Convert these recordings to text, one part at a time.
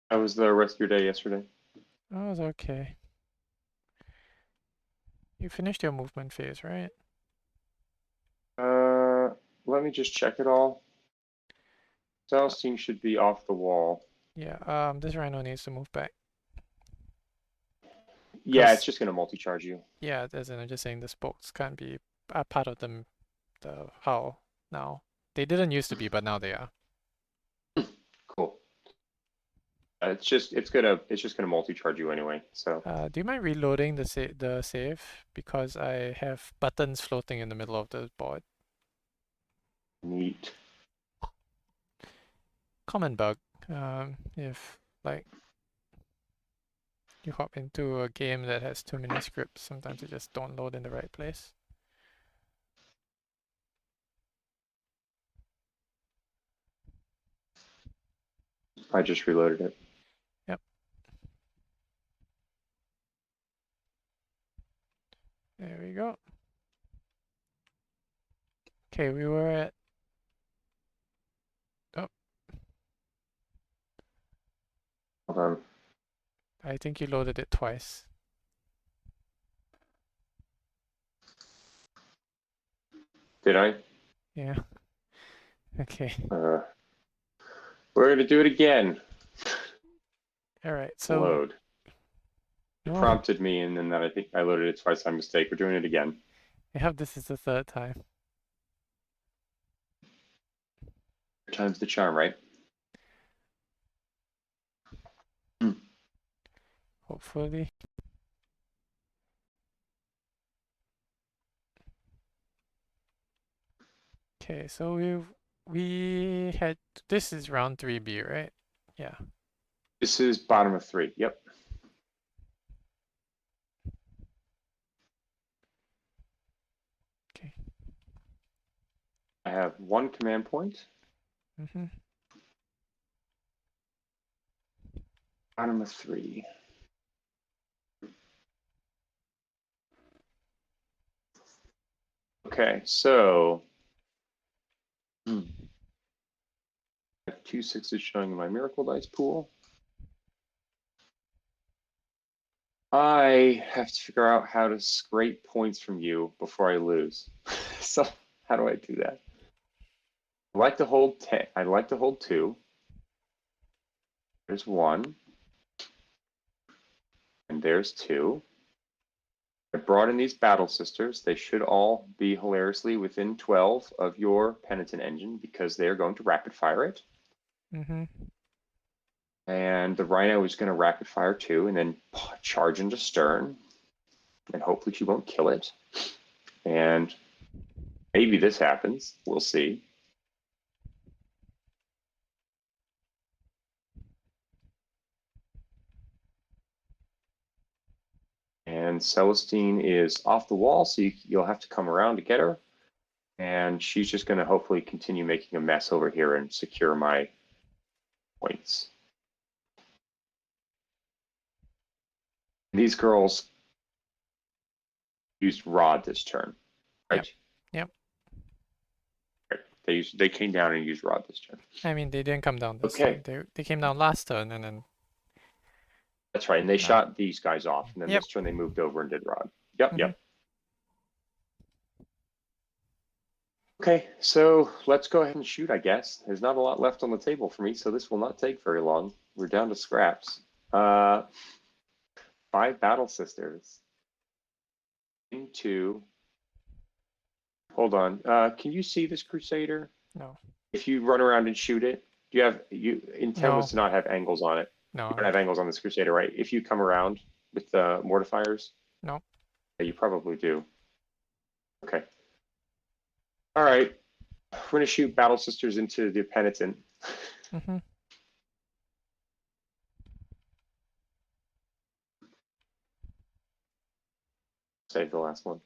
How was the rest of your day yesterday? Oh, it was okay. You finished your movement phase, right? Uh, Let me just check it all. Uh, Celestine should be off the wall. yeah, this rhino needs to move back. Yeah, it's Cause, just gonna multi-charge you. yeah, as in I'm just saying the spokes can't be a part of the hull now. They didn't used to be, but now they are. Cool. It's just gonna multi-charge you anyway. So Do you mind reloading the save? Because I have buttons floating in the middle of the board. neat. Common bug. If like you hop into a game that has too many scripts, sometimes they just don't load in the right place. I just reloaded it. Yep, there we go. Okay, we were at. Oh, Hold on. I think you loaded it twice. Did I? Yeah. Okay. Uh, we're gonna do it again. All right. So, Load. It oh, prompted me, and then that I think I loaded it twice by mistake. We're doing it again. I hope this is the third time. Third time's the charm, right? Hmm. Hopefully. Okay. So we had this is round 3B, right? Yeah. This is bottom of three. Yep. Okay. I have one command point. Mhm. Bottom of three. Okay, so I have two sixes showing in my miracle dice pool. I have to figure out how to scrape points from you before I lose. So how do I do that? I like to hold 10. I like to hold two. There's one, and there's two. I brought in these battle sisters. They should all be hilariously within 12 of your penitent engine because they are going to rapid fire it. Mhm. And the rhino is going to rapid fire too, and then charge into stern, and hopefully she won't kill it. And maybe this happens. We'll see. And Celestine is off the wall, so you'll have to come around to get her. And she's just going to hopefully continue making a mess over here and secure my points. These girls used rod this turn, Yep. right? Yep. Right. They came down and used rod this turn. I mean, they didn't come down this turn. Okay, They came down last turn and then that's right. And they now. shot these guys off, and then Yep. this turn they moved over and did rod. Yep, Mhm. yep. Okay, so let's go ahead and shoot, I guess. There's not a lot left on the table for me, so this will not take very long. We're down to scraps. Uh, 5 battle sisters into. Hold on. Can you see this Crusader? No. If you run around and shoot it, do you have you intent was No. to not have angles on it? You don't No. have angles on this Crusader, right? If you come around with the mortifiers, No. yeah, you probably do. Okay. All right. We're gonna shoot battle sisters into the penitent. Mhm. Save the last one.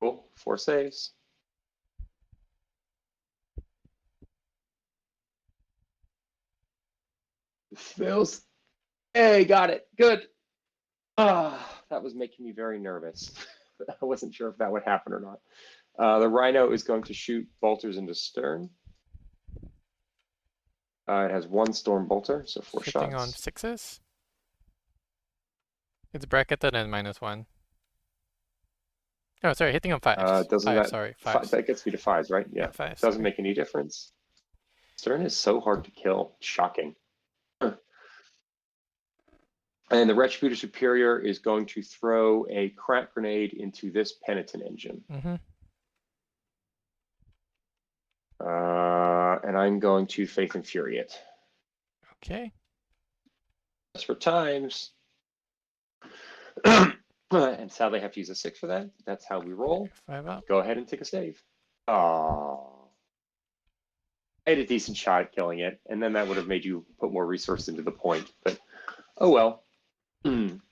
Cool. 4 saves. Fails. Hey, got it. Good. Ah, that was making me very nervous. I wasn't sure if that would happen or not. The Rhino is going to shoot bolters into stern. It has 1 Storm Bolter, so 4 Hitting on shots. 6s. It's bracketed and -1. Oh, sorry, hitting on 5s. Doesn't 5, that sorry, 5s. that gets me to 5s, right? Yeah, Yeah. 5s. Doesn't Sorry. make any difference. Stern is so hard to kill. Shocking. And the Retributor Superior is going to throw a crack grenade into this Penitent engine. Mm-hmm. And I'm going to Faith and Fury it. Okay. Desperate times. And sadly, I have to use a 6 for that. That's how we roll. 5 up. Go ahead and take a save. Oh, I had a decent shot at killing it, and then that would have made you put more resource into the point. But oh well. I'm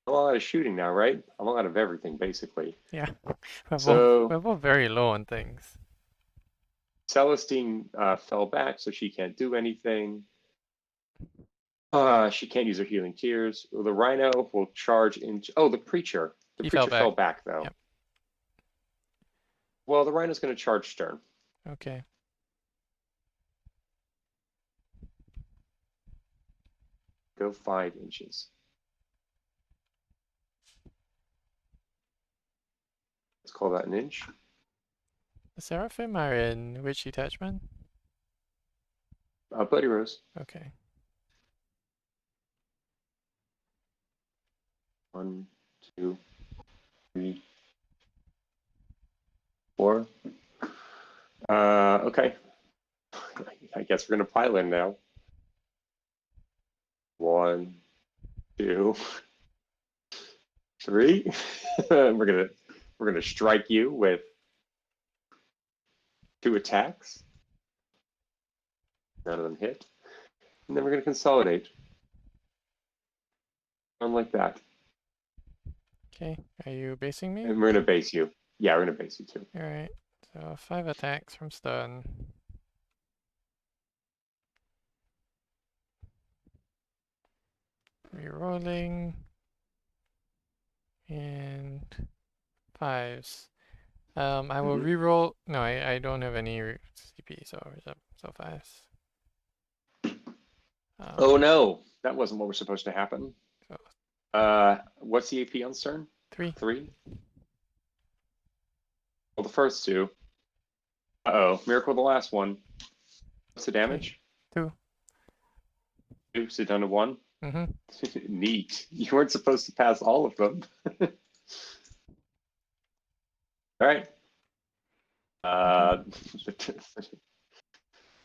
all out of shooting now, right? I'm all out of everything, basically. Yeah. We're So both very low on things. Celestine fell back, so she can't do anything. She can't use her healing tears. The Rhino will charge into. Oh, the Preacher. The He Preacher fell fell back, though. Yep. Well, the Rhino's going to charge Stern. Okay. Go 5 inches. Let's call that an inch. The Seraphim are in which detachment? Bloody Rose. Okay. 1, 2, 3, 4. Okay. I guess we're going to pile in now. 1, 2, 3. We're gonna strike you with 2 attacks. None of them hit. And then we're gonna consolidate. Like that. Okay. Are you basing me? And we're gonna base you. Yeah, we're gonna base you too. Alright. So 5 attacks from Stern. Rerolling. And 5s. I will reroll. No, I don't have any CP, so 5s. Oh no, that wasn't what was supposed to happen. So What's the AP on Stern? 3. 3. Well, the first 2. Uh-oh, miracle the last one. What's the damage? 2. 2, so down to 1. Mm-hmm. Neat. You weren't supposed to pass all of them. All right.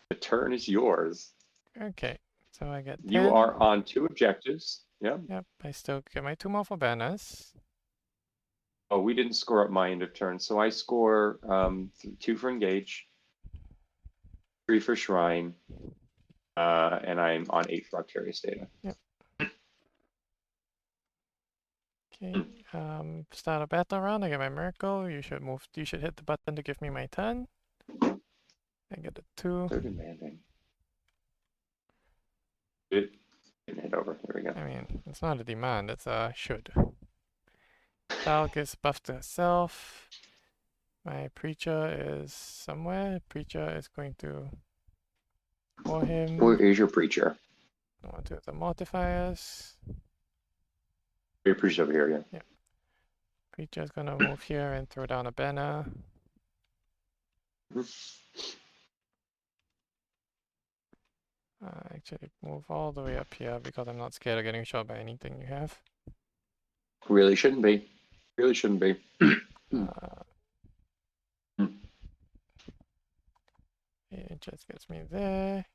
The turn is yours. Okay. So I get 10. You are on 2 objectives. Yeah. Yep. I still get my 2 more for banners. Oh, we didn't score up my end of turn, so I score 2 for engage, 3 for shrine, and I'm on 8 for Octarius data. Yep. Okay. Start a battle round. I get my miracle. You should move. You should hit the button to give me my turn. I get a 2. So demanding. It didn't hit over. There we go. I mean, it's not a demand. It's a should. Sal gets buffed to herself. My preacher is somewhere. Preacher is going to for him. Where is your preacher? I want to the mortifiers. Your preacher's over here, yeah. Preacher's gonna move here and throw down a banner. Actually move all the way up here because I'm not scared of getting shot by anything you have. Really shouldn't be. Really shouldn't be. It just gets me there.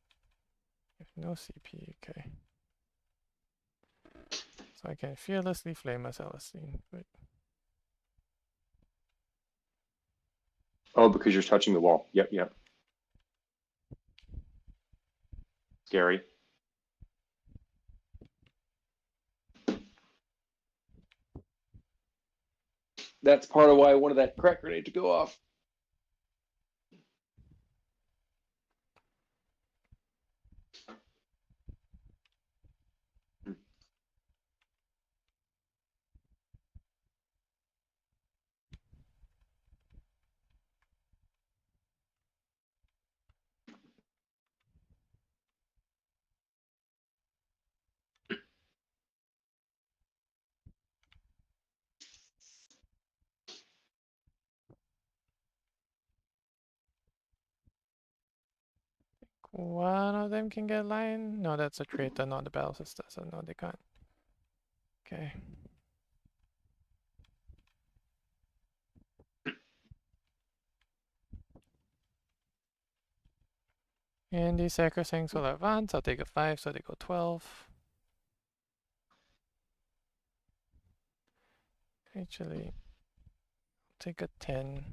If no CP, okay. So I can fearlessly flame a Celestine. Good. Oh, because you're touching the wall. Yep, yep. Scary. That's part of why I wanted that crack grenade to go off. One of them can get line? No, that's a traitor, not the battle sister, so no, they can't. Okay. And these sacrosancts will advance. I'll take a 5, so they go 12. Actually, I'll take a 10.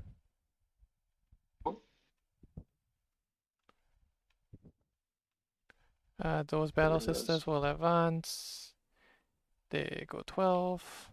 Those battle sisters will advance. They go 12.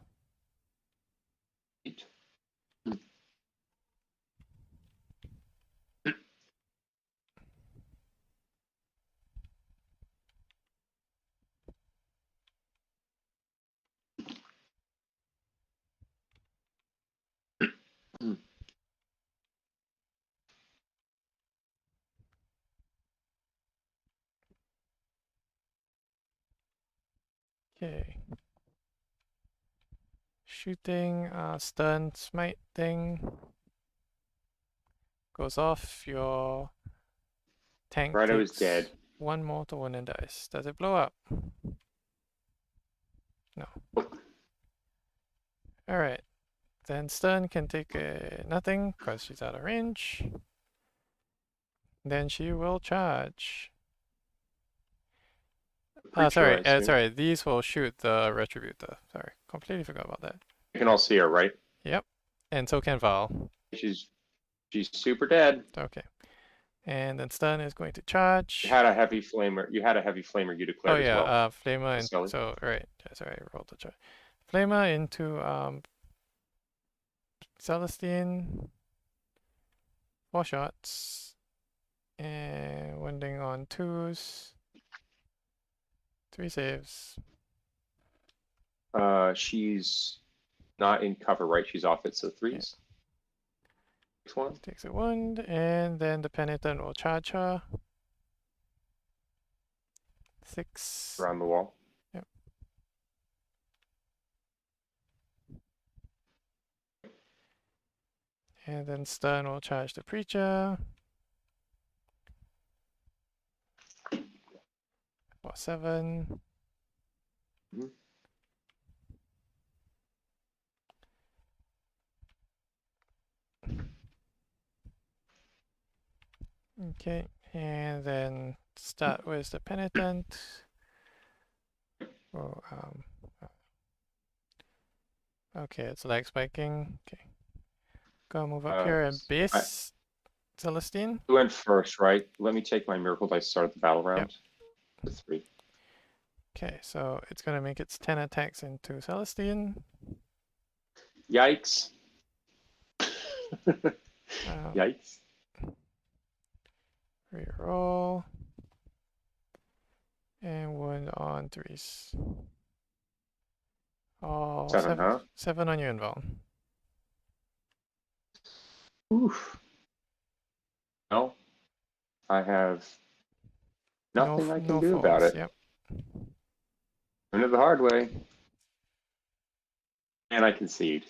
Okay. Shooting, stun, smite thing goes off. Your tank Rhino is takes dead. 1 mortal wound and dies. Does it blow up? No. Alright. Then stun can take nothing because she's out of range. Then she will charge. Sorry. These will shoot the Retributor. Sorry, completely forgot about that. You can all see her, right? Yep. And so can Val. She's super dead. Okay. And then stun is going to charge. You had a heavy flamer. You declared as well. Oh yeah, Flamer and Scully. so right. Sorry, I rolled the charge. Flamer into Celestine. 4 shots. And wounding on 2s. 3 saves. She's not in cover, right? She's off it, so 3s. Yeah. Next one. Takes a wound, and then the penitent will charge her. 6. Around the wall. Yep. And then stun will charge the preacher. For 7. Mhm. Okay, and then start with the penitent. Oh, okay, it's leg spiking. Okay, go move up here and base Celestine. You went first, right? Let me take my miracle dice. Start the battle round. Yep. 3. Okay, so it's gonna make its 10 attacks into Celestine. Yikes! Yikes! Reroll. And wound on 3s. Oh, 7, huh? 7 on you, Inval. Oof. No, I have nothing I can do about it. Yep. Learn it the hard way. And I concede.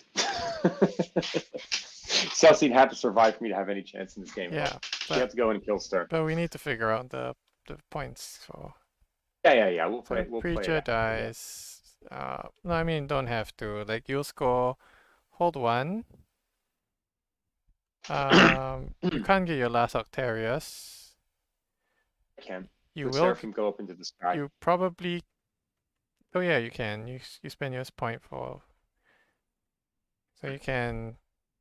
Celestine had to survive for me to have any chance in this game. Yeah. She had to go in and kill Stern. But we need to figure out the points for. Yeah. We'll So play. We'll play preacher it dies. No, I mean don't have to. Like you'll score. Hold 1. You can't get your last Octarius. I can. You the will. Seraphim go up into the sky. You probably. Oh yeah, you can. You spend your point for. So you can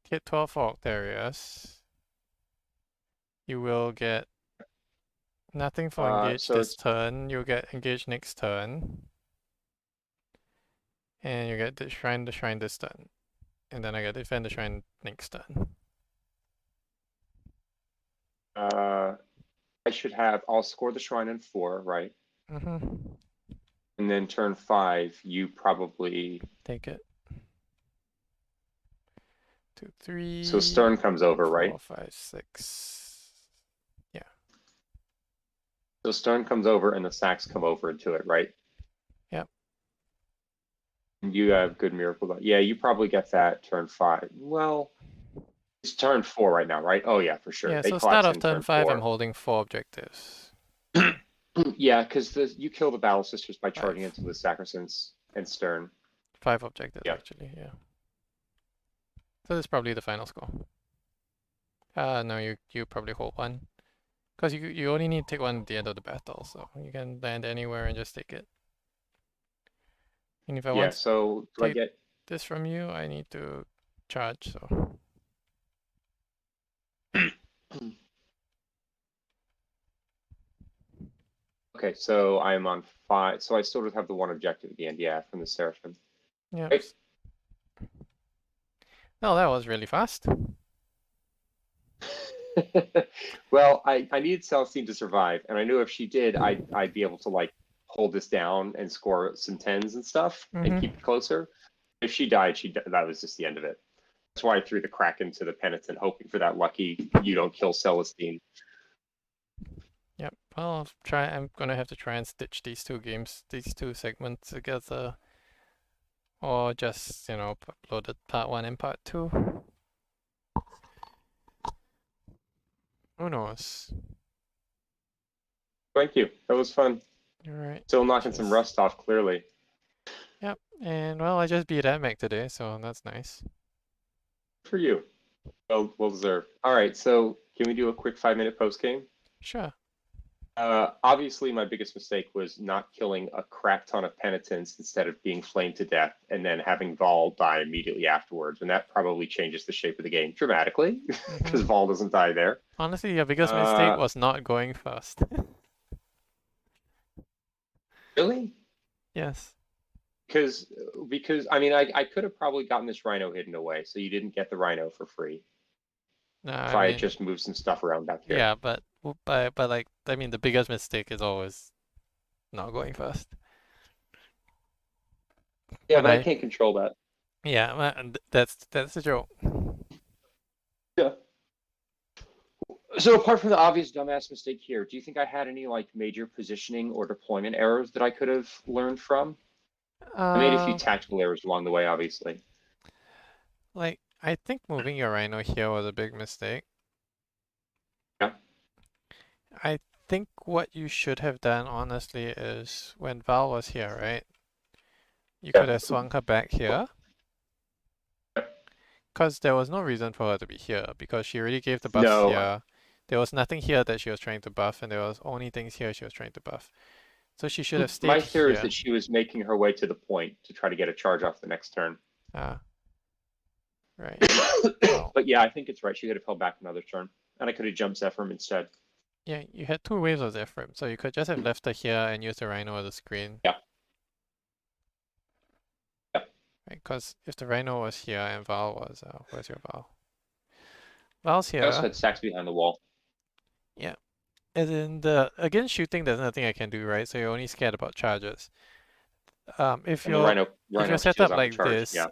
hit 12 for Octarius. You will get nothing for engage so this turn. You'll get engage next turn. And you get the shrine this turn. And then I get defend the shrine next turn. I should have. I'll score the shrine in 4, right? Mm-hmm. And then turn 5, you probably Take it. 2, 3. So Stern comes over, 4, right? 5, 6. Yeah. So Stern comes over and the sacks come over into it, right? Yep. And you have good miracle. Yeah, you probably get that turn 5. Well, it's turn 4 right now, right? Oh yeah, for sure. Yeah, They so collapse start of in turn 5, 4. I'm holding 4 objectives. Yeah, because you kill the Battle Sisters by charging 5. into the Sacrosanct and Stern. 5 objectives, Yeah. actually, yeah. So this is probably the final score. No, you probably hold one. Because you only need to take one at the end of the battle, so you can land anywhere and just take it. And if I Yeah, want to so do I take get... this from you, I need to charge, so. Okay, so I'm on 5. So I still just have the one objective at the end, yeah, from the Seraphim. Yep. Right? No, that was really fast. Well, I needed Celestine to survive, and I knew if she did, I'd be able to like hold this down and score some tens and stuff and Mm-hmm. keep it closer. If she died, that was just the end of it. That's why I threw the Kraken to the Penitent, hoping for that lucky you don't kill Celestine. Yep. Well, I'm gonna have to try and stitch these these two segments together, or just upload it part 1 and part 2. Who knows? Thank you. That was fun. All right. Still knocking some rust off, clearly. Yep. And well, I just beat Admech today, so that's nice. For you. Well deserved. All right, so can we do a quick 5-minute post game? Sure. Obviously, my biggest mistake was not killing a crap ton of penitents instead of being flamed to death and then having Vol die immediately afterwards. And that probably changes the shape of the game dramatically because Mm-hmm. Vol doesn't die there. Honestly, your biggest mistake Uh, was not going first. really? Yes. Because I mean, I could have probably gotten this Rhino hidden away, so you didn't get the Rhino for free No, if I I had mean, just moved some stuff around back here. yeah, but like, I mean, the biggest mistake is always not going first. Yeah, When but I I, can't control that. yeah, that's the joke. Yeah. So apart from the obvious dumbass mistake here, do you think I had any like major positioning or deployment errors that I could have learned from? I made a few Uh, tactical errors along the way, obviously. like, I think moving your Rhino here was a big mistake. Yeah. I think what you should have done, honestly, is when Val was here, right? You Yeah. could have swung her back here. Because there was no reason for her to be here, because she already gave the buffs No, here. There was nothing here that she was trying to buff, and there was only things here she was trying to buff. So she should have my stayed theory is here. that she was making her way to the point to try to get a charge off the next turn. Ah, right. Well, But yeah, I think it's right. She could have held back another turn, and I could have jumped Zephyr instead. yeah, you had 2 waves of Zephyr, so you could just have left her here and used the Rhino as a screen. Yeah. Yeah. Right, because if the Rhino was here and Val was, where's your Val? Val's I also here. had stacks behind the wall. Yeah. As in against shooting, there's nothing I can do, right? So you're only scared about charges. If And the you're if Rhino you're set steals up out the like charge. this, Yeah.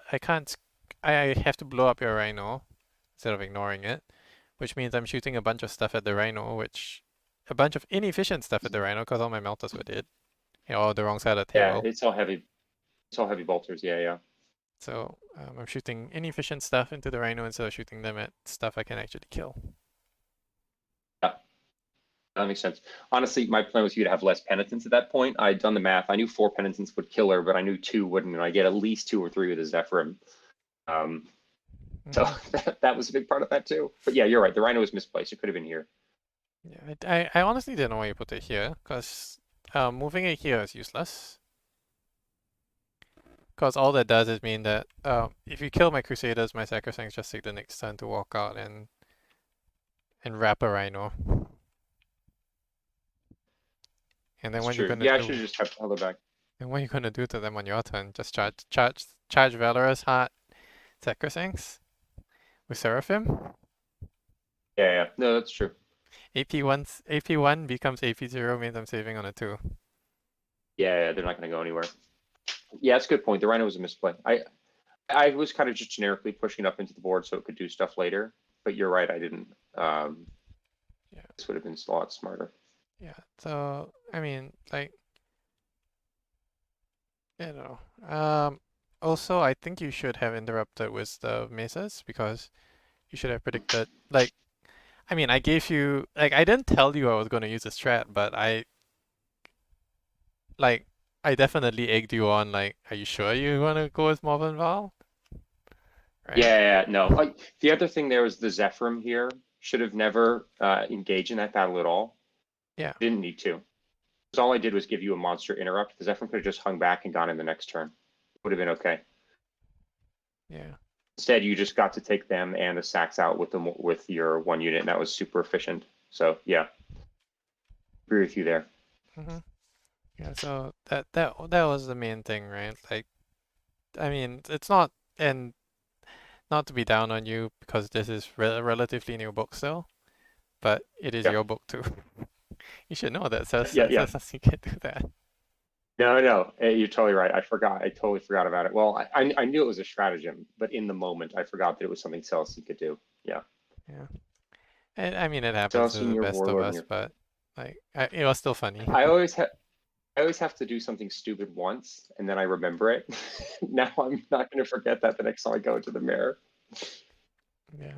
I have to blow up your Rhino instead of ignoring it, which means I'm shooting a bunch of stuff at the Rhino, a bunch of inefficient stuff at the Rhino because all my melters were dead, all the wrong side of the Yeah, table. it's all heavy. It's all heavy bolters. Yeah, yeah. So I'm shooting inefficient stuff into the Rhino instead of shooting them at stuff I can actually kill. Yeah. That makes sense. Honestly, my plan was for you to have less penitents at that point. I'd done the math. I knew 4 penitents would kill her, but I knew 2 wouldn't, and I get at least 2 or 3 with a Zephyrim. So that was a big part of that too. But yeah, you're right. The Rhino was misplaced. It could have been here. Yeah, I honestly didn't know why you put it here, because moving it here is useless. Because all that does is mean that if you kill my Crusaders, my Sacrosancts just take the next turn to walk out and wrap a Rhino. And then That's what you're true. gonna Yeah, I do? should have just held her back. And what you're gonna do to them on your turn? Just charge Valorous Heart Sacrosancts with Seraphim. Yeah, yeah. No, that's true. AP1 becomes AP0 means I'm saving on a 2. Yeah, yeah, they're not going to go anywhere. Yeah, that's a good point. The Rhino was a misplay. I was kind of just generically pushing it up into the board so it could do stuff later. But you're right. I didn't. Yeah. This would have been a lot smarter. Yeah. So I mean, like, you know. Also, I think you should have interrupted with the mesas because you should have predicted. Like, I mean, I gave you like I didn't tell you I was going to use a strat, but like I definitely egged you on. Like, are you sure you want to go with Morven Val? Right? Yeah, no. The other thing there was the Zephyrim here should have never engaged in that battle at all. Yeah. Didn't need to. Because all I did was give you a monster interrupt. The Zephyrim could have just hung back and gone in the next turn. Would have been okay. Yeah. Instead, you just got to take them and the sacks out with your one unit, and that was super efficient. So yeah, agree with you there. hmm Yeah. So that was the main thing, right? Like, I mean, it's not, and not to be down on you because this is a relatively new book still, but it is Yeah, your book too. You should know that, so yeah. you can't do that. No. You're totally right. I forgot. I totally forgot about it. Well, I knew it was a stratagem, but in the moment, I forgot that it was something Celestine could do. Yeah. Yeah. And I mean, it happens to Celestine, the your best of warlord, and us, your. but like, it was still funny. I always have. I always have to do something stupid once, and then I remember it. Now I'm not going to forget that the next time I go into the mirror. Yeah.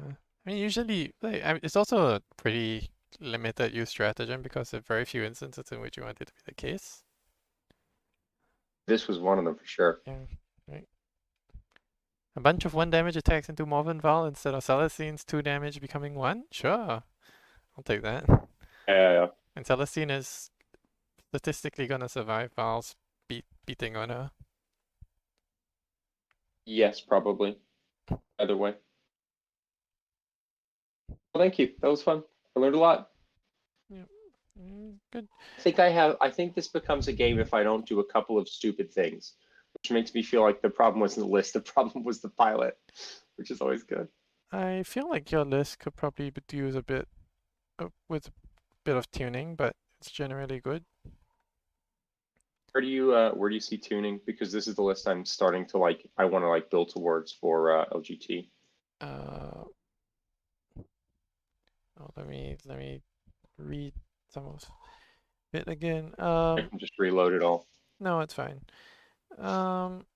I mean, usually, like, it's also a pretty limited use stratagem because there are very few instances in which you want it to be the case. This was one of them for sure. Yeah. Right. A bunch of 1 damage attacks into Morven Val instead of Celestine's 2 damage becoming 1? Sure. I'll take that. Uh, And Celestine is statistically gonna survive Val's beating on her. yes, probably. Either way. Well, thank you. That was fun. I learned a lot. Yep. Good. I think this becomes a game if I don't do a couple of stupid things, which makes me feel like the problem wasn't the list, the problem was the pilot, which is always good. I feel like your list could probably use a bit with a bit of tuning, but it's generally good. Where do you see tuning? Because this is the list I'm starting to like. I want to like build towards for LGT. Uh, oh, let me read some of it again. I can just reload it all. No, it's fine. Um,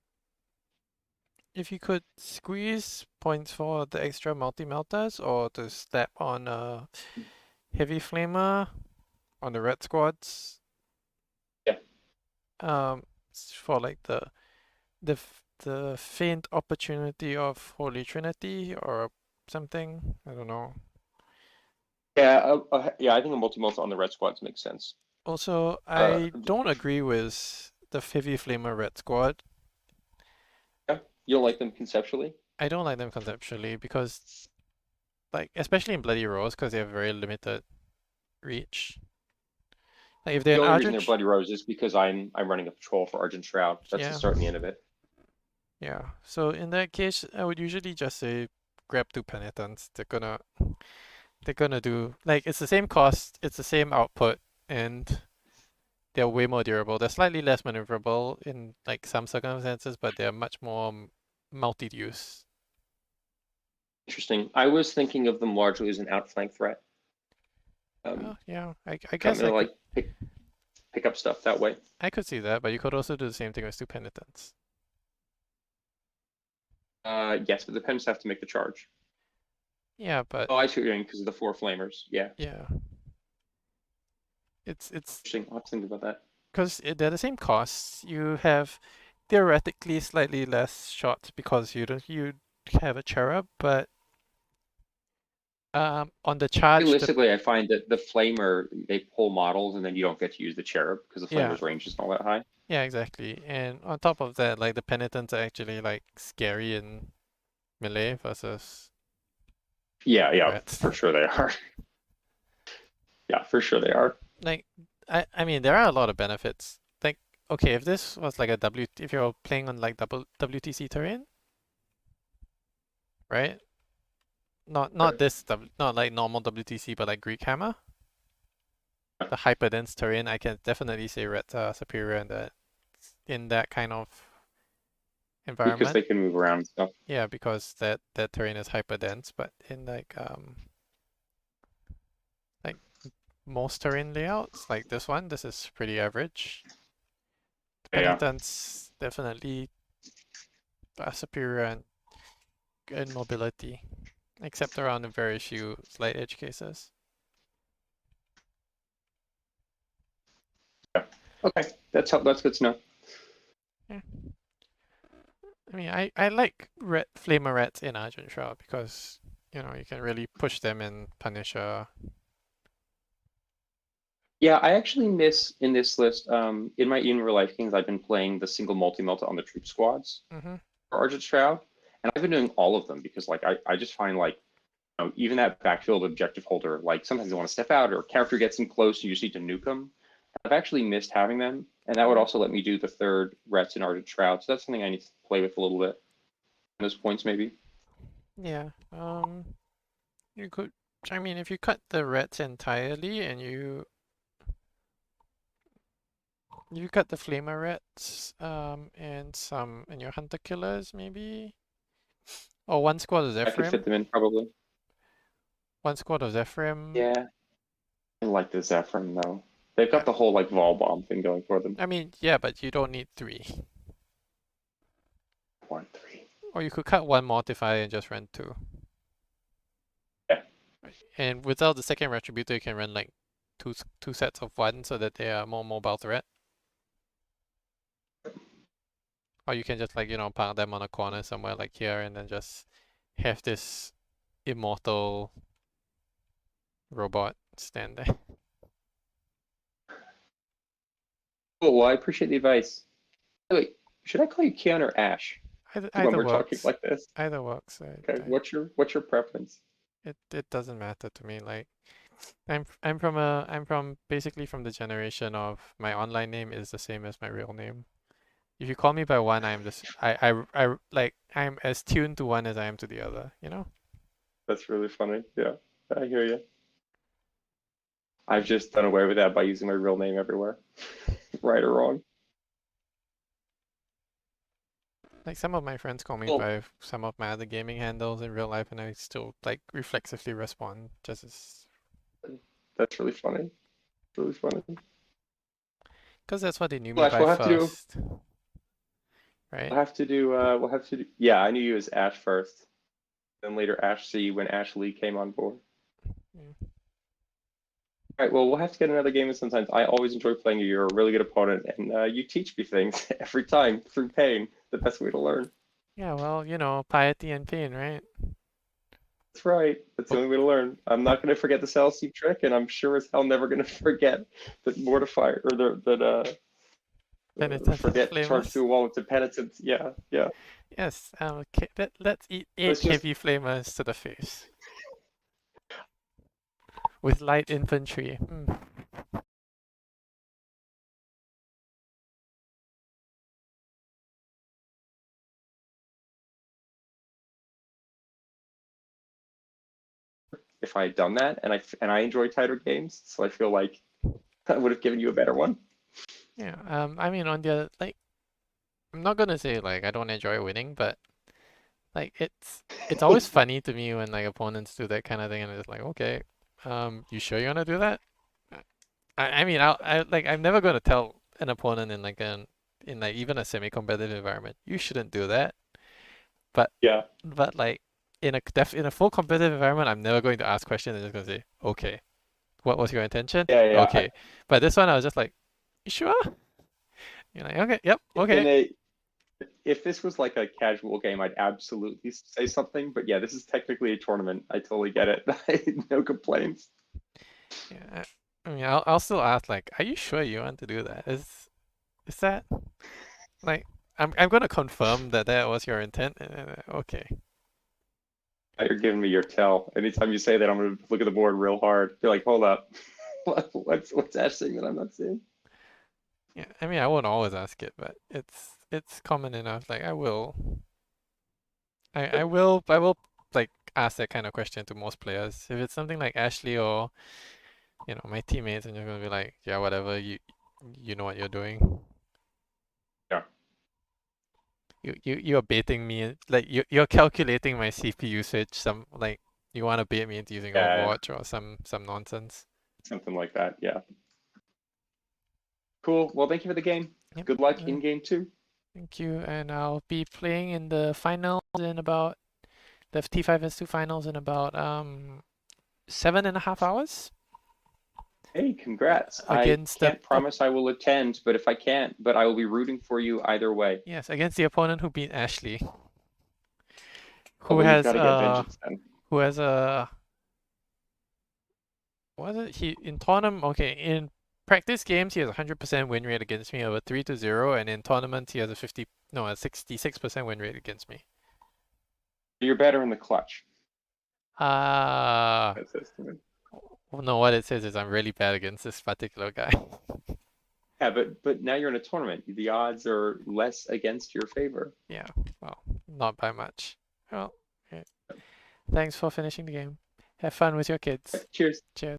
if you could squeeze points for the extra multi-melters or to step on a heavy flamer on the red squads, Yeah, for like the faint opportunity of Holy Trinity or something. I don't know. yeah. I think a multi-multi on the red squads makes sense. Also, Uh, I don't agree with the heavy flamer red squad. yeah, you don't like them conceptually. I don't like them conceptually because, like, especially in Bloody Rose, because they have very limited reach. Like, if they're The an only reason they're Ardrich, Bloody Rose is because I'm running a patrol for Argent Shroud. That's the yeah, start and the end of it. yeah. So in that case, I would usually just say grab 2 penitents. They're gonna do like it's the same cost, it's the same output, and they're way more durable. They're slightly less maneuverable in like some circumstances, but they're much more multi-use. Interesting. I was thinking of them largely as an outflank threat. Yeah, I Come guess to like pick up stuff that way. I could see that, but you could also do the same thing with 2 penitents. Yes, but the Pens have to make the charge. Yeah, but Oh, I see what you're doing because of the four flamers. Yeah, yeah, it's interesting. I'll have to think about that. because they're the same costs. You have theoretically slightly less shots because you have a cherub, but on the charge, Realistically, I find that the flamer they pull models and then you don't get to use the cherub because the yeah, flamer's range isn't all that high. yeah, exactly. And on top of that, like the penitents are actually like scary in melee versus Yeah, rats. for sure they are. Yeah, for sure they are. Like I mean there are a lot of benefits. Like okay, if this was like a if you're playing on like double WTC terrain, right? Not Sure. this not like normal WTC, but like Greek Hammer. The hyperdense terrain, I can definitely say reds are superior in that kind of Because environment. they can move around and stuff. Yeah, because that terrain is hyperdense, but in like most terrain layouts, like this one, this is pretty average. Yeah. Penitents definitely are superior in mobility, except around a very few slight edge cases. Okay, that's good to know. Yeah. I mean, I like flamer rats in Argent Shroud because you know you can really push them and punish a. Yeah, I actually miss in this list. In my in real life kings, I've been playing the single multi-melta on the troop squads Mm-hmm. for Argent Shroud, and I've been doing all of them because like I just find like even that backfield objective holder, like sometimes they want to step out or a character gets in close, you just need to nuke them. I've actually missed having them, and that would Mm-hmm. also let me do the third Rets in Argent Shroud. So that's something I need to play with a little bit. Those points maybe. Yeah. You could. I mean, if you cut the rats entirely and you cut the flamer rats, and your hunter killers maybe, or one squad of I could Zephyrim, fit them in probably. one squad of Zephyrim. Yeah, I like the Zephyrin though. They've Uh, got the whole like Vol Bomb thing going for them. I mean, yeah, but you don't need three. 1, 3. Or you could cut one mortifier and just run two. Yeah. And without the second retributor, you can run like two sets of one so that they are more mobile threat. Or you can just like, you know, park them on a corner somewhere like here and then just have this immortal robot stand there. Cool. Well, I appreciate the advice. Wait, should I call you Keon or Ash when Either we're talking works. like this? Either works. Okay. What's your preference? It doesn't matter to me. Like I'm from basically from the generation of my online name is the same as my real name. If you call me by one, I'm just I like I'm as tuned to one as I am to the other, you know? That's really funny. Yeah, I hear you. I've just done away with that by using my real name everywhere, right or wrong. Like some of my friends call me Cool. by some of my other gaming handles in real life and I still like reflexively respond just as That's really funny. Really funny. because that's what they knew me Flash, by we'll have to do. first, right? We'll have to do. We'll have to do. Yeah, I knew you as Ash first, then later Ash C when Ashley came on board. Yeah. All right. Well, we'll have to get another game. And sometimes I always enjoy playing you. You're a really good opponent, and you teach me things every time through pain. The best way to learn. Yeah, well, you know, piety and pain, right? That's right. That's the Oh, only way to learn. I'm not going to forget the cell seek trick, and I'm sure as hell never going to forget that mortifier or penitent and forget charge flamers. through a wall with the penitence. Yeah, yeah. Yes, let's eat eight Let's just heavy flamers to the face with light infantry. Mm. if I had done that, and I enjoy tighter games, so I feel like I would have given you a better one. Yeah, I mean, on the other, like, I'm not gonna say like I don't enjoy winning, but like it's always funny to me when like opponents do that kind of thing, and it's like, okay, you sure you wanna do that? I mean, I'm never gonna tell an opponent in like even a semi-competitive environment, you shouldn't do that. But Yeah, like in a full competitive environment, I'm never going to ask questions. I'm just gonna say, okay, what was your intention? yeah, yeah. Okay, but this one I was just like, you sure? You're like, okay, yep, In okay. a if this was like a casual game, I'd absolutely say something. But yeah, this is technically a tournament. I totally get it. No complaints. Yeah, I mean, I'll still ask like, are you sure you want to do that? Is that like I'm gonna confirm that that was your intent. Okay. You're giving me your tell. Anytime you say that, I'm gonna look at the board real hard. Be like, hold up, what's Ash saying that I'm not seeing? Yeah, I mean, I won't always ask it, but it's common enough. Like I will like ask that kind of question to most players. If it's something like Ashley or you know my teammates, I'm just gonna be like, yeah, whatever. You know what you're doing. Yeah, You're baiting me. Like you're calculating my CPU usage. Some like you want to bait me into using yeah, Overwatch or some nonsense. something like that. Yeah, cool. Well, thank you for the game. Yep. Good luck in game two. Thank you. And I'll be playing in the finals in about the T5S2 finals in about 7.5 hours. Hey, congrats. I against the can't promise I will attend, but if I can't, but I will be rooting for you either way. yes, against the opponent who beat Ashley, Oh, who well, you've has got to get vengeance then. who has a what is it? He in tournament okay, in practice games he has a 100% win rate against me over 3-0, and in tournaments he has a 66% win rate against me. You're better in the clutch. Ah, That says to me. no, what it says is I'm really bad against this particular guy. Yeah, but now you're in a tournament. The odds are less against your favor. Yeah, well, not by much. Well, okay. Thanks for finishing the game. Have fun with your kids. Cheers. Cheers.